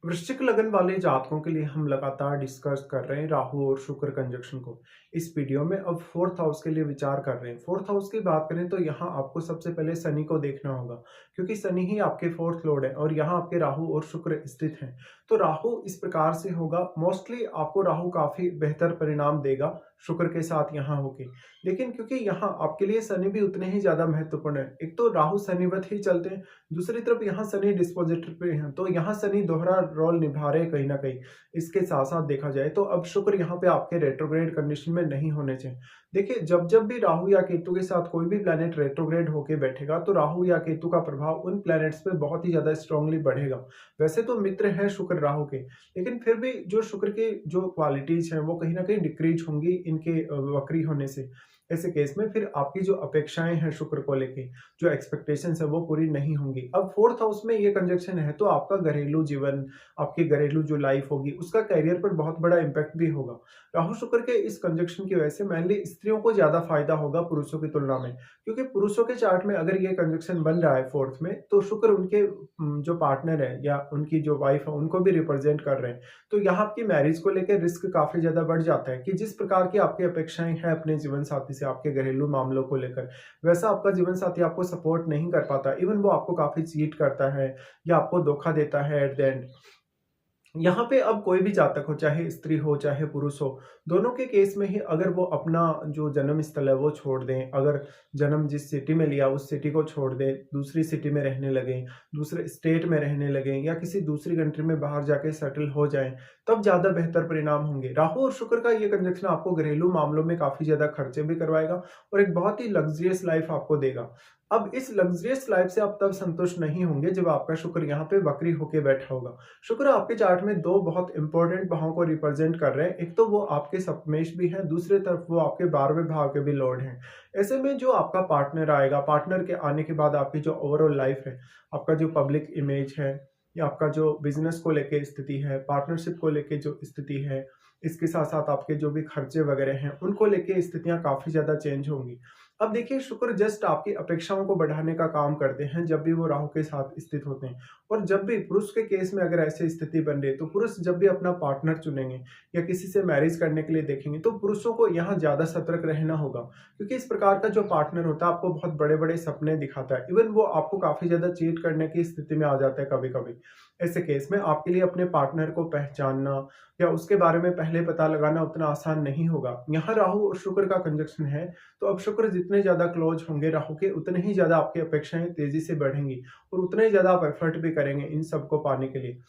वृश्चिक लगन वाले जातकों के लिए हम लगातार डिस्कस कर रहे हैं राहु और शुक्र कंजक्शन को। इस वीडियो में अब फोर्थ हाउस के लिए विचार कर रहे हैं। फोर्थ हाउस की बात करें तो यहाँ आपको सबसे पहले शनि को देखना होगा, क्योंकि शनि ही आपके फोर्थ लॉर्ड है और यहाँ आपके राहु और शुक्र स्थित हैं। तो राहु इस प्रकार से होगा, मोस्टली आपको राहु काफी बेहतर परिणाम देगा शुक्र के साथ यहाँ होके। लेकिन क्योंकि यहाँ आपके लिए शनि भी उतने ही ज्यादा महत्वपूर्ण है, एक तो राहु शनिवत ही चलते हैं, दूसरी तरफ यहाँ शनि डिस्पोजिटर पे हैं, तो यहाँ शनि दोहरा रोल निभा रहे हैं कहीं ना कहीं। इसके साथ साथ देखा जाए तो अब शुक्र यहाँ पे आपके रेट्रोग्रेड कंडीशन में नहीं होने चाहिए। देखिए, जब जब भी राहु या केतु के साथ कोई भी प्लेनेट रेट्रोग्रेड होके बैठेगा तो राहु या केतु का प्रभाव उन प्लैनेट्स पे बहुत ही ज्यादा स्ट्रांगली बढ़ेगा। वैसे तो मित्र हैं शुक्र राहु के, लेकिन फिर भी जो शुक्र के जो क्वालिटीज हैं वो कहीं ना कहीं डिक्रीज होंगी इनके वक्री होने से। ऐसे केस में फिर आपकी जो अपेक्षाएं हैं शुक्र को लेके, जो एक्सपेक्टेशंस है वो पूरी नहीं होंगी। अब फोर्थ हाउस में ये कंजक्शन है तो आपका घरेलू जीवन, आपकी घरेलू जो लाइफ होगी उसका कैरियर पर बहुत बड़ा इम्पैक्ट भी होगा। राहु शुक्र के इस कंजक्शन की वजह से मेनली स्त्रियों को ज्यादा फायदा होगा पुरुषों की तुलना में, क्योंकि पुरुषों के चार्ट में अगर ये कंजक्शन बन रहा है फोर्थ में तो शुक्र उनके जो पार्टनर है या उनकी जो वाइफ है उनको भी रिप्रेजेंट कर रहे हैं। तो यहाँ आपकी मैरिज को लेकर रिस्क काफी ज्यादा बढ़ जाता है कि जिस प्रकार की आपकी अपेक्षाएं हैं अपने जीवन साथी से आपके घरेलू मामलों को लेकर, वैसा आपका जीवन साथी आपको सपोर्ट नहीं कर पाता। इवन वो आपको काफी चीट करता है या आपको धोखा देता है एट द एंड। यहाँ पे अब कोई भी जातक हो, चाहे स्त्री हो चाहे पुरुष हो, दोनों के केस में ही अगर वो अपना जो जन्म स्थल है वो छोड़ दें, अगर जन्म जिस सिटी में लिया उस सिटी को छोड़ दें, दूसरी सिटी में रहने लगे, दूसरे स्टेट में रहने लगे या किसी दूसरी कंट्री में बाहर जाके सेटल हो जाएं, तब ज्यादा बेहतर परिणाम होंगे। राहु और शुक्र का ये कंजक्शन आपको घरेलू मामलों में काफी ज्यादा खर्चे भी करवाएगा और एक बहुत ही लग्जरियस लाइफ आपको देगा। अब इस लग्जरियस लाइफ से आप तब संतुष्ट नहीं होंगे जब आपका शुक्र यहाँ पे वक्री होके बैठा होगा। शुक्र आपके चार्ट में दो बहुत इंपॉर्टेंट भावों को रिप्रेजेंट कर रहे हैं, एक तो वो आपके सप्तमेश भी हैं, दूसरी तरफ वो आपके 12वें भाव के भी लॉर्ड हैं। ऐसे में जो आपका पार्टनर आएगा, पार्टनर के आने के बाद आपकी जो ओवरऑल लाइफ है, आपका जो पब्लिक इमेज है या आपका जो बिजनेस को लेके स्थिति है, पार्टनरशिप को लेके जो स्थिति है, इसके साथ साथ आपके जो भी खर्चे वगैरह हैं उनको लेके स्थितियां काफी ज्यादा चेंज होंगी। अब देखिए, शुक्र जस्ट आपकी अपेक्षाओं को बढ़ाने का काम करते हैं जब भी वो राहु के साथ स्थित होते हैं। और जब भी पुरुष के केस में अगर ऐसी स्थिति बन रही है तो पुरुष जब भी अपना पार्टनर चुनेंगे या किसी से मैरिज करने के लिए देखेंगे तो पुरुषों को यहाँ ज्यादा सतर्क रहना होगा, क्योंकि इस प्रकार का जो पार्टनर होता है आपको बहुत बड़े बड़े सपने दिखाता है। इवन वो आपको काफी ज्यादा चीट करने की स्थिति में आ जाता है कभी कभी। ऐसे केस में आपके लिए अपने पार्टनर को पहचानना या उसके बारे में पहले पता लगाना उतना आसान नहीं होगा। यहाँ राहु और शुक्र का कंजक्शन है, तो अब शुक्र जितने ज्यादा क्लोज होंगे राहु के उतने ही ज्यादा आपकी अपेक्षाएं तेजी से बढ़ेंगी और उतने ही ज्यादा आप एफर्ट भी करेंगे इन सबको पाने के लिए।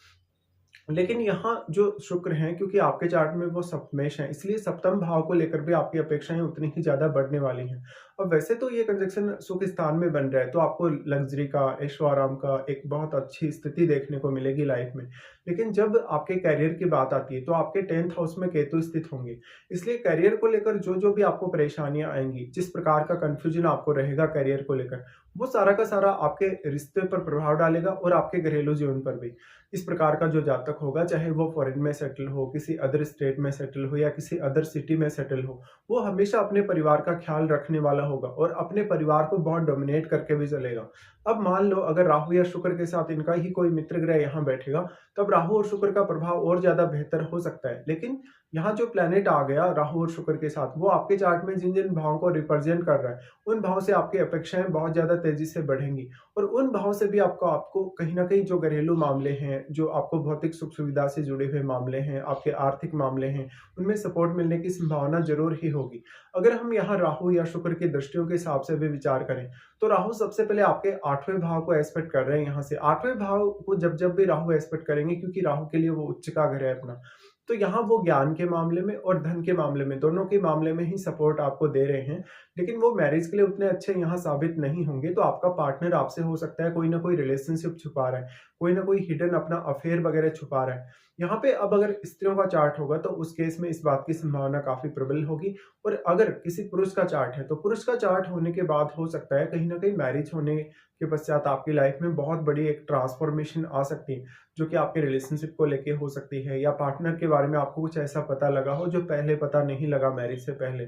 लेकिन यहाँ जो शुक्र हैं, क्योंकि आपके चार्ट में वो सप्तमेश है, इसलिए सप्तम भाव को लेकर भी आपकी अपेक्षाएं उतनी ही ज्यादा बढ़ने वाली हैं। और वैसे तो ये कंजक्शन सुख स्थान में बन रहा है तो आपको लग्जरी का, ऐशो आराम का एक बहुत अच्छी स्थिति देखने को मिलेगी लाइफ में। लेकिन जब आपके करियर की बात आती है तो आपके 10th हाउस में केतु स्थित होंगे, इसलिए करियर को लेकर जो जो भी आपको परेशानियां आएंगी, जिस प्रकार का कंफ्यूजन आपको रहेगा करियर को लेकर, वो सारा का सारा आपके रिश्ते पर प्रभाव डालेगा और आपके घरेलू जीवन पर भी। इस प्रकार का जो जातक होगा, चाहे वो फॉरेन में सेटल हो, किसी अदर स्टेट में सेटल हो या किसी अदर सिटी में सेटल हो, वो हमेशा अपने परिवार का ख्याल रखने वाला होगा और अपने परिवार को बहुत डोमिनेट करके भी चलेगा। अब मान लो अगर राहु या शुक्र के साथ इनका ही कोई मित्र ग्रह यहाँ बैठेगा, तब राहु और शुक्र का प्रभाव और ज्यादा बेहतर हो सकता है। लेकिन यहाँ जो प्लेनेट आ गया राहु और शुक्र के साथ, वो आपके चार्ट में जिन जिन भावों को रिप्रेजेंट कर रहा है उन भावों से आपकी अपेक्षाएं बहुत ज्यादा तेजी से बढ़ेंगी और उन भावों से भी आपको कहीं ना कहीं जो घरेलू मामले हैं, जो आपको भौतिक सुख सुविधा से जुड़े हुए मामले हैं, आपके आर्थिक मामले हैं, उनमें सपोर्ट मिलने की संभावना जरूर ही होगी। अगर हम यहाँ राहु या शुक्र की दृष्टियों के हिसाब से भी विचार करें तो राहु सबसे पहले आपके 8वें भाव को एस्पेक्ट कर रहे हैं। यहाँ से 8वें भाव को जब जब भी राहु एस्पेक्ट करेंगे, क्योंकि राहु के लिए वो उच्च का घर है अपना, तो यहाँ वो ज्ञान के मामले में और धन के मामले में, दोनों के मामले में ही सपोर्ट आपको दे रहे हैं। लेकिन वो मैरिज के लिए उतने अच्छे यहाँ साबित नहीं होंगे। तो आपका पार्टनर आपसे हो सकता है कोई ना कोई रिलेशनशिप छुपा रहा है, कोई ना कोई हिडन अपना अफेयर वगैरह छुपा रहा है। यहाँ पे अब अगर स्त्रियों का चार्ट होगा तो उस केस में इस बात की संभावना काफी प्रबल होगी। और अगर किसी पुरुष का चार्ट है तो पुरुष का चार्ट होने के बाद हो सकता है कहीं ना कहीं मैरिज होने के पश्चात आपकी लाइफ में बहुत बड़ी एक ट्रांसफॉर्मेशन आ सकती है, जो कि आपके रिलेशनशिप को लेके हो सकती है या पार्टनर के बारे में आपको कुछ ऐसा पता लगा हो जो पहले पता नहीं लगा मैरिज से पहले।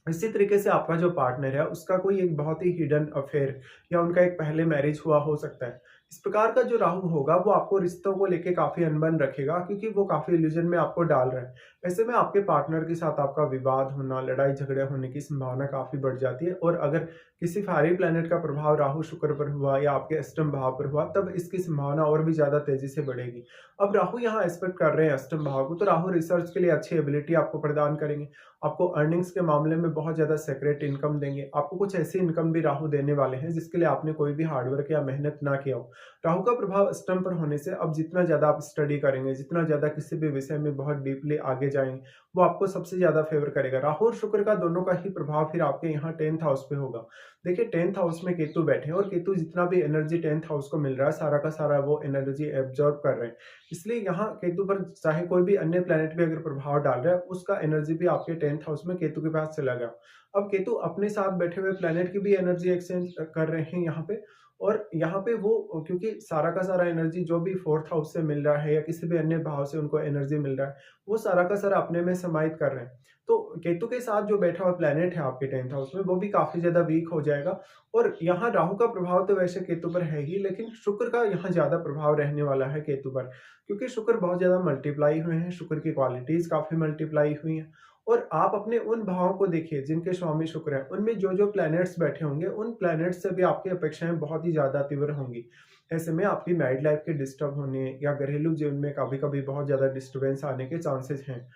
इसी तरीके से आपका जो पार्टनर है उसका कोई एक बहुत ही हिडन अफेयर या उनका एक पहले मैरिज हुआ हो सकता है। इस प्रकार का जो राहु होगा वो आपको रिश्तों को लेके काफ़ी अनबन रखेगा, क्योंकि वो काफ़ी इल्यूजन में आपको डाल रहा है। ऐसे में आपके पार्टनर के साथ आपका विवाद होना, लड़ाई-झगड़े होने की संभावना काफ़ी बढ़ जाती है, और अगर किसी फायरी प्लैनेट का प्रभाव राहु, शुक्र पर हुआ या आपके अष्टम भाव पर हुआ, तब इसकी संभावना और भी ज़्यादा तेज़ी से बढ़ेगी। अब राहु यहाँ एस्पेक्ट कर रहे हैं अष्टम भाव को, तो राहु रिसर्च के लिए अच्छी एबिलिटी आपको प्रदान करेंगे। आपको अर्निंग्स के मामले में बहुत ज़्यादा सीक्रेट इनकम देंगे। आपको कुछ ऐसी इनकम भी राहु देने वाले हैं जिसके लिए आपने कोई भी हार्डवर्क या मेहनत ना किया हो। राहु का प्रभाव अष्टम पर होने से अब जितना ज़्यादा आप स्टडी करेंगे, जितना ज़्यादा किसी भी विषय में बहुत डीपली आगे जाएँगे, वो आपको सबसे ज़्यादा फ़ेवर करेगा। राहु और शुक्र का दोनों का ही प्रभाव फिर आपके यहाँ 10th हाउस पे होगा। देखिए 10th हाउस में केतु बैठे हैं, और केतु जितना भी एनर्जी 10th हाउस को मिल रहा है, सारा का सारा वो एनर्जी एब्ज़ॉर्ब कर रहे हैं। इसलिए यहाँ केतु पर चाहे कोई भी अन्य प्लैनेट भी अगर प्रभाव डाल रहा है, उसका एनर्जी भी आपके 10th हाउस में केतु के पास चला गया। अब केतु अपने साथ बैठे हुए प्लैनेट की भी एनर्जी एक्सचेंज कर रहे हैं यहाँ पे, और यहाँ पे वो क्योंकि सारा का सारा एनर्जी जो भी 4th हाउस से मिल रहा है या किसी भी अन्य भाव से उनको एनर्जी मिल रहा है, वो सारा का सारा अपने में समाहित कर रहे हैं। तो केतु के साथ जो बैठा हुआ प्लैनेट है आपके 10th हाउस में, वो भी काफ़ी ज़्यादा वीक हो जाएगा, और यहाँ राहु का प्रभाव तो वैसे केतु पर है ही, लेकिन शुक्र का यहाँ ज़्यादा प्रभाव रहने वाला है केतु पर, क्योंकि शुक्र बहुत ज़्यादा मल्टीप्लाई हुए हैं, शुक्र की क्वालिटीज़ काफ़ी मल्टीप्लाई हुई हैं। और आप अपने उन भावों को देखिए जिनके स्वामी शुक्र है, उनमें जो-जो प्लैनेट्स बैठे होंगे, उन प्लैनेट्स से भी आपकी अपेक्षाएँ बहुत ही ज़्यादा तीव्र होंगी। ऐसे में आपकी मैरिड लाइफ़ के डिस्टर्ब होने या घरेलू जीवन में कभी-कभी बहुत ज़्यादा डिस्टर्बेंस आने के चांसेस हैं।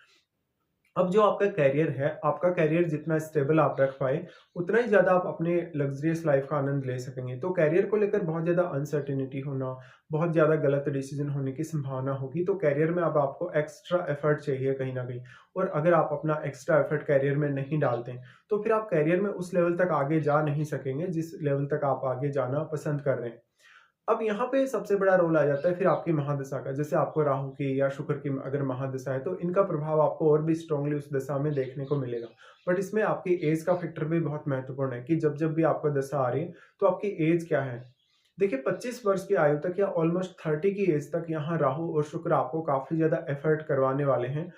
अब जो आपका करियर है, आपका करियर जितना स्टेबल आप रख पाएँ, उतना ही ज़्यादा आप अपने लग्ज़रियस लाइफ़ का आनंद ले सकेंगे। तो करियर को लेकर बहुत ज़्यादा अनसर्टेनिटी होना, बहुत ज़्यादा गलत डिसीज़न होने की संभावना होगी। तो करियर में अब आपको एक्स्ट्रा एफ़र्ट चाहिए कहीं न कहीं, और अगर आप अपना एक्स्ट्रा एफ़र्ट करियर में नहीं डालते हैं, तो फिर आप करियर में उस लेवल तक आगे जा नहीं सकेंगे, जिस लेवल तक आप आगे जाना पसंद कर रहे हैं। अब यहाँ पे सबसे बड़ा रोल आ जाता है फिर आपकी महादशा का। जैसे आपको राहु की या शुक्र की अगर महादशा है, तो इनका प्रभाव आपको और भी स्ट्रांगली उस दशा में देखने को मिलेगा। बट इसमें आपकी एज का फैक्टर भी बहुत महत्वपूर्ण है कि जब-जब भी आपको दशा आ रही है, तो आपकी एज क्या है? देखिए 25 वर्ष की आयु तक या ऑलमोस्ट 30 की एज तक यहाँ राहु और शुक्र आपको काफ़ी ज़्यादा एफर्ट करवाने वाले हैं।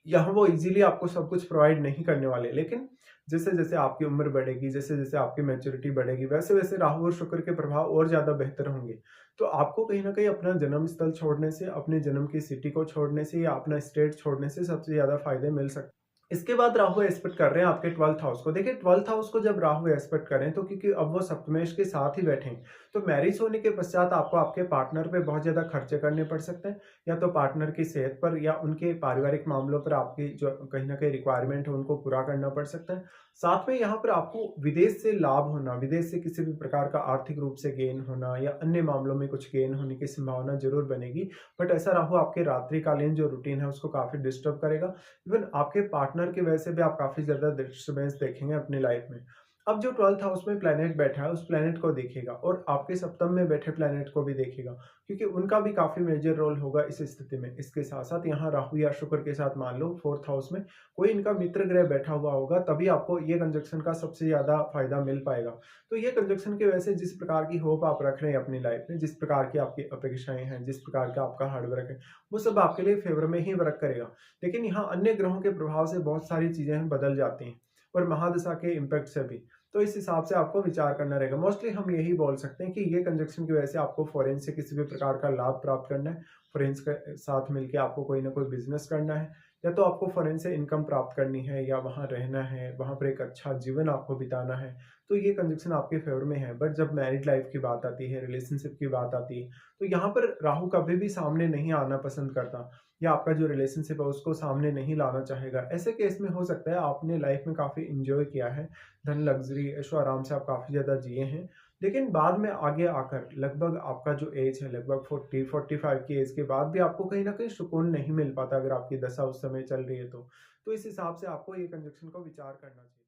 यहाँ वो ईज़िली आपको सब कुछ प्रोवाइड नहीं करने वाले, लेकिन जैसे-जैसे आपकी उम्र बढ़ेगी, जैसे-जैसे आपकी मैच्योरिटी बढ़ेगी, वैसे-वैसे राहु और शुक्र के प्रभाव और ज़्यादा बेहतर होंगे। तो आपको कहीं न कहीं अपना जन्म स्थल छोड़ने से, अपने जन्म की सिटी को छोड़ने से या अपना स्टेट छोड़ने से सबसे ज़्यादा फ़ायदे मिल सकते हैं। इसके बाद राहु एस्पेक्ट कर रहे हैं आपके 12th हाउस को। देखिए 12th हाउस को जब राहु एस्पेक्ट करें, तो क्योंकि अब वो सप्तमेश के साथ ही बैठे हैं, तो मैरिज होने के पश्चात आपको आपके पार्टनर पे बहुत ज़्यादा खर्चे करने पड़ सकते हैं, या तो पार्टनर की सेहत पर या उनके पारिवारिक मामलों पर आपकी जो कहीं न कहीं रिक्वायरमेंट है उनको पूरा करना पड़ सकता है। साथ में यहाँ पर आपको विदेश से लाभ होना, विदेश से किसी भी प्रकार का आर्थिक रूप से गेन होना या अन्य मामलों में कुछ गेन होने की संभावना ज़रूर बनेगी। बट ऐसा राहु आपके रात्रिकालीन जो रूटीन है उसको काफ़ी डिस्टर्ब करेगा। इवन आपके पार्टनर की वजह से भी आप काफ़ी ज़्यादा डिस्टर्बेंस देखेंगे अपनी लाइफ में। अब जो 12th हाउस में प्लैनेट बैठा है, उस प्लैनेट को देखिएगा, और आपके सप्तम में बैठे प्लैनेट को भी देखिएगा, क्योंकि उनका भी काफ़ी मेजर रोल होगा इस स्थिति में। इसके साथ-साथ यहाँ राहु या शुक्र के साथ मान लो 4th हाउस में कोई इनका मित्र ग्रह बैठा हुआ होगा, तभी आपको ये कंजंक्शन का सबसे ज़्यादा फ़ायदा मिल पाएगा। तो ये कंजंक्शन की वजह से जिस प्रकार की होप आप रख रहे हैं अपनी लाइफ में, जिस प्रकार की आपकी अपेक्षाएँ हैं, जिस प्रकार का आपका हार्ड वर्क है, वो सब आपके लिए फ़ेवर में ही वर्क करेगा। लेकिन यहाँ अन्य ग्रहों के प्रभाव से बहुत सारी चीज़ें बदल जाती हैं, और महादशा के इम्पैक्ट से भी। तो इस हिसाब से आपको विचार करना रहेगा। मोस्टली हम यही बोल सकते हैं कि ये कंजंक्शन की वजह से आपको फॉरेन से किसी भी प्रकार का लाभ प्राप्त करना है, फॉरेन के साथ मिलके आपको कोई ना कोई बिज़नेस करना है, या तो आपको फॉरेन से इनकम प्राप्त करनी है, या वहाँ रहना है, वहाँ पर एक अच्छा जीवन आपको बिताना है। तो ये कंजंक्शन आपके फ़ेवर में है। बट जब मैरिड लाइफ़ की बात आती है, रिलेशनशिप की बात आती है, तो यहाँ पर राहु कभी भी सामने नहीं आना पसंद करता, या आपका जो रिलेशनशिप है उसको सामने नहीं लाना चाहेगा। ऐसे केस में हो सकता है आपने लाइफ़ में काफ़ी एन्जॉय किया है, धन, लग्ज़री, ऐशो-आराम से आप काफ़ी ज़्यादा जिए हैं। लेकिन बाद में आगे आकर लगभग आपका जो ऐज है, लगभग 40-45 की ऐज के बाद भी आपको कहीं न कहीं सुकून नहीं मिल पाता, अगर आपकी दशा उस समय चल रही है तो। तो इस हिसाब से आपको ये कंजंक्शन को विचार करना चाहिए।